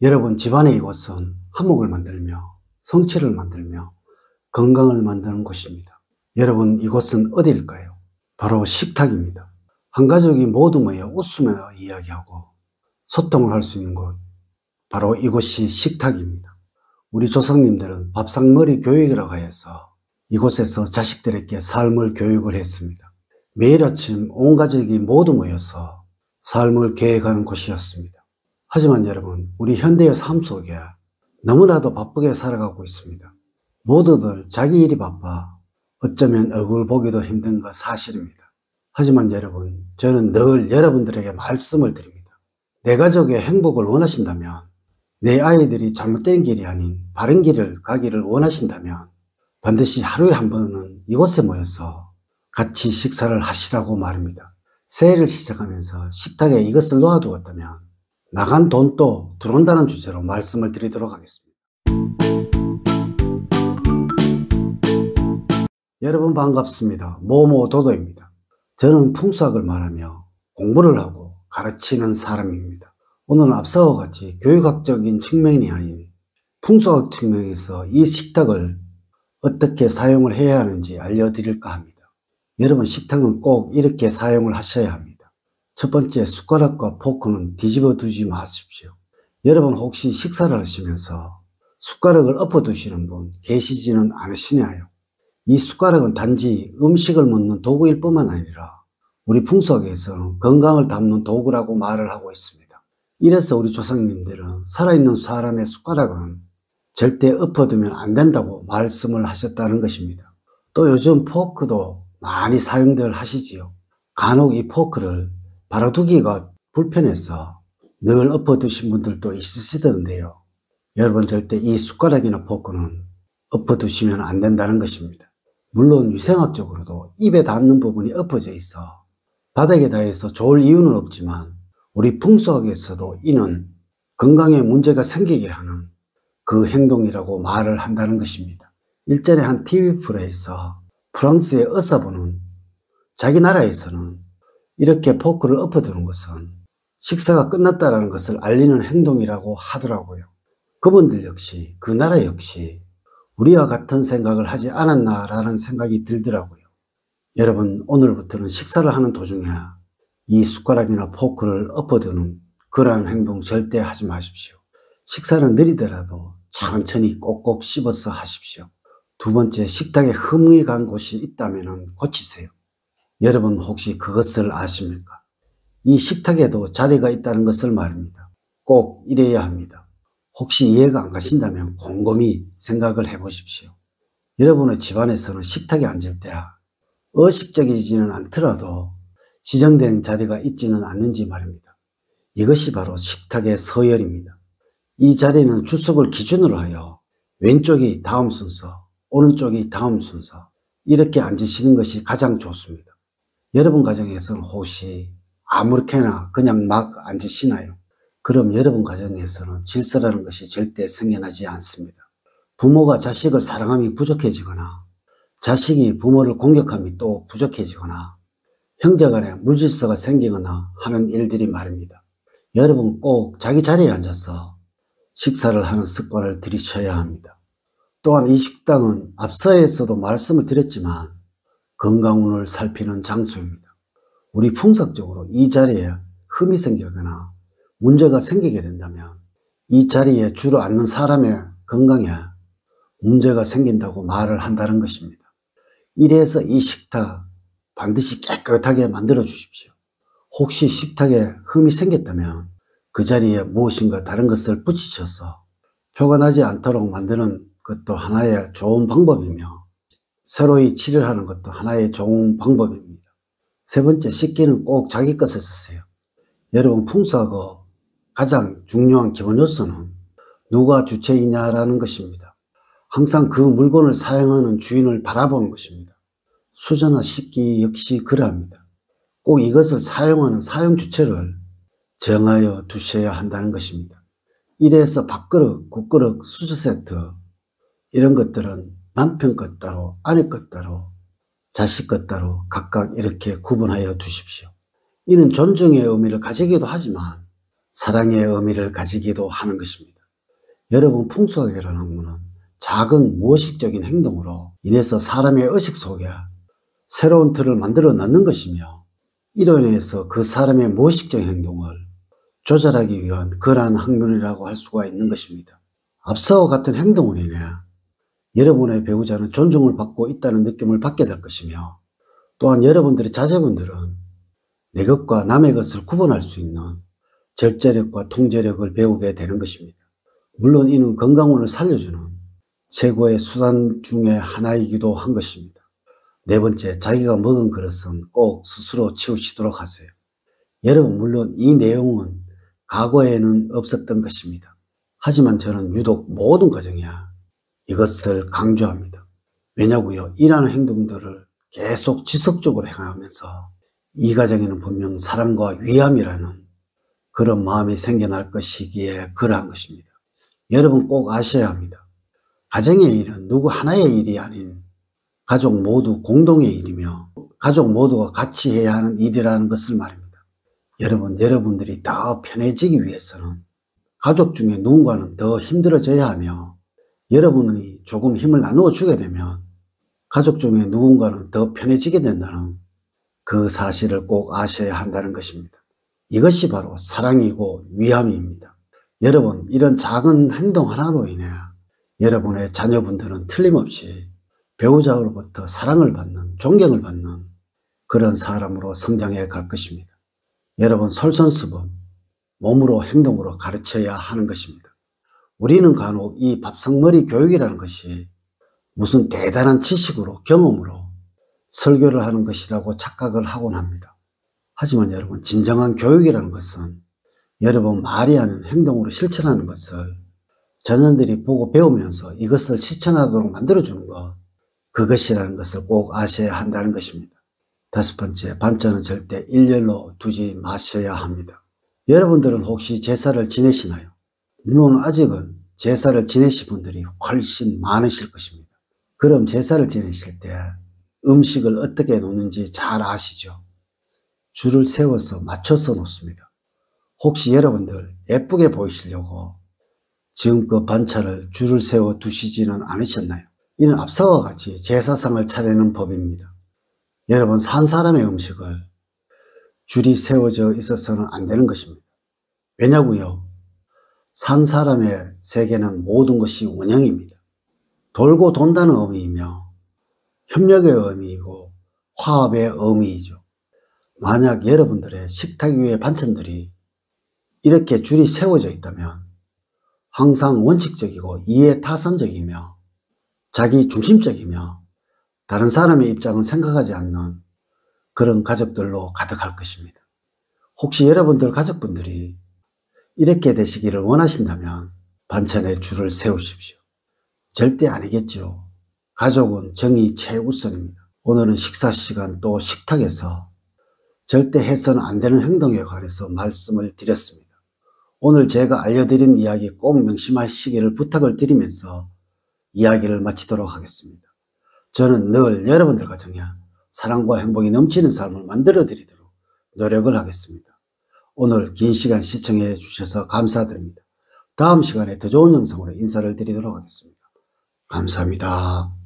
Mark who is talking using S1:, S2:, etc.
S1: 여러분, 집안의 이곳은 화목을 만들며 성취를 만들며 건강을 만드는 곳입니다. 여러분, 이곳은 어디일까요? 바로 식탁입니다. 한 가족이 모두 모여 웃으며 이야기하고 소통을 할 수 있는 곳, 바로 이곳이 식탁입니다. 우리 조상님들은 밥상머리 교육이라고 해서 이곳에서 자식들에게 삶을 교육을 했습니다. 매일 아침 온 가족이 모두 모여서 삶을 계획하는 곳이었습니다. 하지만 여러분, 우리 현대의 삶 속에 너무나도 바쁘게 살아가고 있습니다. 모두들 자기 일이 바빠 어쩌면 얼굴 보기도 힘든 거 사실입니다. 하지만 여러분, 저는 늘 여러분들에게 말씀을 드립니다. 내 가족의 행복을 원하신다면, 내 아이들이 잘못된 길이 아닌 바른 길을 가기를 원하신다면 반드시 하루에 한 번은 이곳에 모여서 같이 식사를 하시라고 말입니다. 새해를 시작하면서 식탁에 이것을 놓아두었다면 나간 돈도 들어온다는 주제로 말씀을 드리도록 하겠습니다. 여러분 반갑습니다. 모모도도입니다. 저는 풍수학을 말하며 공부를 하고 가르치는 사람입니다. 오늘은 앞서와 같이 교육학적인 측면이 아닌 풍수학 측면에서 이 식탁을 어떻게 사용을 해야 하는지 알려드릴까 합니다. 여러분, 식탁은 꼭 이렇게 사용을 하셔야 합니다. 첫 번째, 숟가락과 포크는 뒤집어 두지 마십시오. 여러분, 혹시 식사를 하시면서 숟가락을 엎어 두시는 분 계시지는 않으시나요? 이 숟가락은 단지 음식을 먹는 도구일 뿐만 아니라 우리 풍수학에서는 건강을 담는 도구라고 말을 하고 있습니다. 이래서 우리 조상님들은 살아있는 사람의 숟가락은 절대 엎어두면 안 된다고 말씀을 하셨다는 것입니다. 또 요즘 포크도 많이 사용들 하시지요. 간혹 이 포크를 바라두기가 불편해서 늘 엎어두신 분들도 있으시던데요. 여러분, 절대 이 숟가락이나 포크는 엎어두시면 안 된다는 것입니다. 물론 위생학적으로도 입에 닿는 부분이 엎어져 있어 바닥에 닿아서 좋을 이유는 없지만 우리 풍수학에서도 이는 건강에 문제가 생기게 하는 그 행동이라고 말을 한다는 것입니다. 일전에 한 TV 프로에서 프랑스의 의사분은 자기 나라에서는 이렇게 포크를 엎어두는 것은 식사가 끝났다는 것을 알리는 행동이라고 하더라고요. 그분들 역시, 그 나라 역시 우리와 같은 생각을 하지 않았나라는 생각이 들더라고요. 여러분, 오늘부터는 식사를 하는 도중에 이 숟가락이나 포크를 엎어두는 그러한 행동 절대 하지 마십시오. 식사는 느리더라도 천천히 꼭꼭 씹어서 하십시오. 두 번째, 식탁에 흠이 간 곳이 있다면 고치세요. 여러분, 혹시 그것을 아십니까? 이 식탁에도 자리가 있다는 것을 말입니다. 꼭 이래야 합니다. 혹시 이해가 안 가신다면 곰곰이 생각을 해보십시오. 여러분의 집안에서는 식탁에 앉을 때 의식적이지는 않더라도 지정된 자리가 있지는 않는지 말입니다. 이것이 바로 식탁의 서열입니다. 이 자리는 주석을 기준으로 하여 왼쪽이 다음 순서, 오른쪽이 다음 순서, 이렇게 앉으시는 것이 가장 좋습니다. 여러분 가정에서는 혹시 아무렇게나 그냥 막 앉으시나요? 그럼 여러분 가정에서는 질서라는 것이 절대 생겨나지 않습니다. 부모가 자식을 사랑함이 부족해지거나 자식이 부모를 공격함이 또 부족해지거나 형제간에 물질서가 생기거나 하는 일들이 말입니다. 여러분 꼭 자기 자리에 앉아서 식사를 하는 습관을 들이셔야 합니다. 또한 이 식당은 앞서에서도 말씀을 드렸지만 건강운을 살피는 장소입니다. 우리 풍속적으로 이 자리에 흠이 생기거나 문제가 생기게 된다면 이 자리에 주로 앉는 사람의 건강에 문제가 생긴다고 말을 한다는 것입니다. 이래서 이 식탁 반드시 깨끗하게 만들어 주십시오. 혹시 식탁에 흠이 생겼다면 그 자리에 무엇인가 다른 것을 붙이셔서 표가 나지 않도록 만드는 것도 하나의 좋은 방법이며 새로이 칠을 것도 하나의 좋은 방법입니다. 세 번째, 식기는 꼭 자기 것을 쓰세요. 여러분, 풍수하고 가장 중요한 기본 요소는 누가 주체이냐라는 것입니다. 항상 그 물건을 사용하는 주인을 바라보는 것입니다. 수저나 식기 역시 그러합니다. 꼭 이것을 사용하는 사용 주체를 정하여 두셔야 한다는 것입니다. 이래서 밥그릇, 국그릇, 수저 세트 이런 것들은 남편 것 따로, 아내 것 따로, 자식 것 따로 각각 이렇게 구분하여 두십시오. 이는 존중의 의미를 가지기도 하지만 사랑의 의미를 가지기도 하는 것입니다. 여러분, 풍수학이라는 학문은 작은 무의식적인 행동으로 인해서 사람의 의식 속에 새로운 틀을 만들어 넣는 것이며, 이로 인해서 그 사람의 무의식적인 행동을 조절하기 위한 그러한 학문이라고 할 수가 있는 것입니다. 앞서와 같은 행동으로 인해 여러분의 배우자는 존중을 받고 있다는 느낌을 받게 될 것이며, 또한 여러분들의 자제분들은 내 것과 남의 것을 구분할 수 있는 절제력과 통제력을 배우게 되는 것입니다. 물론 이는 건강운을 살려주는 최고의 수단 중에 하나이기도 한 것입니다. 네 번째, 자기가 먹은 그릇은 꼭 스스로 치우시도록 하세요. 여러분, 물론 이 내용은 과거에는 없었던 것입니다. 하지만 저는 유독 모든 가정에 이것을 강조합니다. 왜냐고요? 이러한 행동들을 계속 지속적으로 행하면서 이 가정에는 분명 사랑과 위함이라는 그런 마음이 생겨날 것이기에 그러한 것입니다. 여러분, 꼭 아셔야 합니다. 가정의 일은 누구 하나의 일이 아닌 가족 모두 공동의 일이며 가족 모두가 같이 해야 하는 일이라는 것을 말입니다. 여러분들이 더 편해지기 위해서는 가족 중에 누군가는 더 힘들어져야 하며, 여러분이 조금 힘을 나누어 주게 되면 가족 중에 누군가는 더 편해지게 된다는 그 사실을 꼭 아셔야 한다는 것입니다. 이것이 바로 사랑이고 위함입니다. 여러분, 이런 작은 행동 하나로 인해 여러분의 자녀분들은 틀림없이 배우자로부터 사랑을 받는, 존경을 받는 그런 사람으로 성장해 갈 것입니다. 여러분, 솔선수범, 몸으로 행동으로 가르쳐야 하는 것입니다. 우리는 간혹 이 밥상머리 교육이라는 것이 무슨 대단한 지식으로, 경험으로 설교를 하는 것이라고 착각을 하곤 합니다. 하지만 여러분, 진정한 교육이라는 것은 여러분 말이 아닌 행동으로 실천하는 것을 자녀들이 보고 배우면서 이것을 실천하도록 만들어주는 것, 그것이라는 것을 꼭 아셔야 한다는 것입니다. 다섯 번째, 반찬은 절대 일렬로 두지 마셔야 합니다. 여러분들은 혹시 제사를 지내시나요? 물론 아직은 제사를 지내신 분들이 훨씬 많으실 것입니다. 그럼 제사를 지내실 때 음식을 어떻게 놓는지 잘 아시죠? 줄을 세워서 맞춰서 놓습니다. 혹시 여러분들 예쁘게 보이시려고 지금껏 반찬을 줄을 세워 두시지는 않으셨나요? 이는 앞서와 같이 제사상을 차리는 법입니다. 여러분, 산 사람의 음식을 줄이 세워져 있어서는 안 되는 것입니다. 왜냐고요? 산 사람의 세계는 모든 것이 원형입니다. 돌고 돈다는 의미이며 협력의 의미이고 화합의 의미이죠. 만약 여러분들의 식탁 위에 반찬들이 이렇게 줄이 세워져 있다면 항상 원칙적이고 이해타산적이며 자기 중심적이며 다른 사람의 입장은 생각하지 않는 그런 가족들로 가득할 것입니다. 혹시 여러분들 가족분들이 이렇게 되시기를 원하신다면 반찬에 줄을 세우십시오. 절대 아니겠죠. 가족은 정이 최우선입니다. 오늘은 식사 시간 또 식탁에서 절대 해서는 안 되는 행동에 관해서 말씀을 드렸습니다. 오늘 제가 알려드린 이야기 꼭 명심하시기를 부탁을 드리면서 이야기를 마치도록 하겠습니다. 저는 늘 여러분들 가정에 사랑과 행복이 넘치는 삶을 만들어 드리도록 노력을 하겠습니다. 오늘 긴 시간 시청해 주셔서 감사드립니다. 다음 시간에 더 좋은 영상으로 인사를 드리도록 하겠습니다. 감사합니다.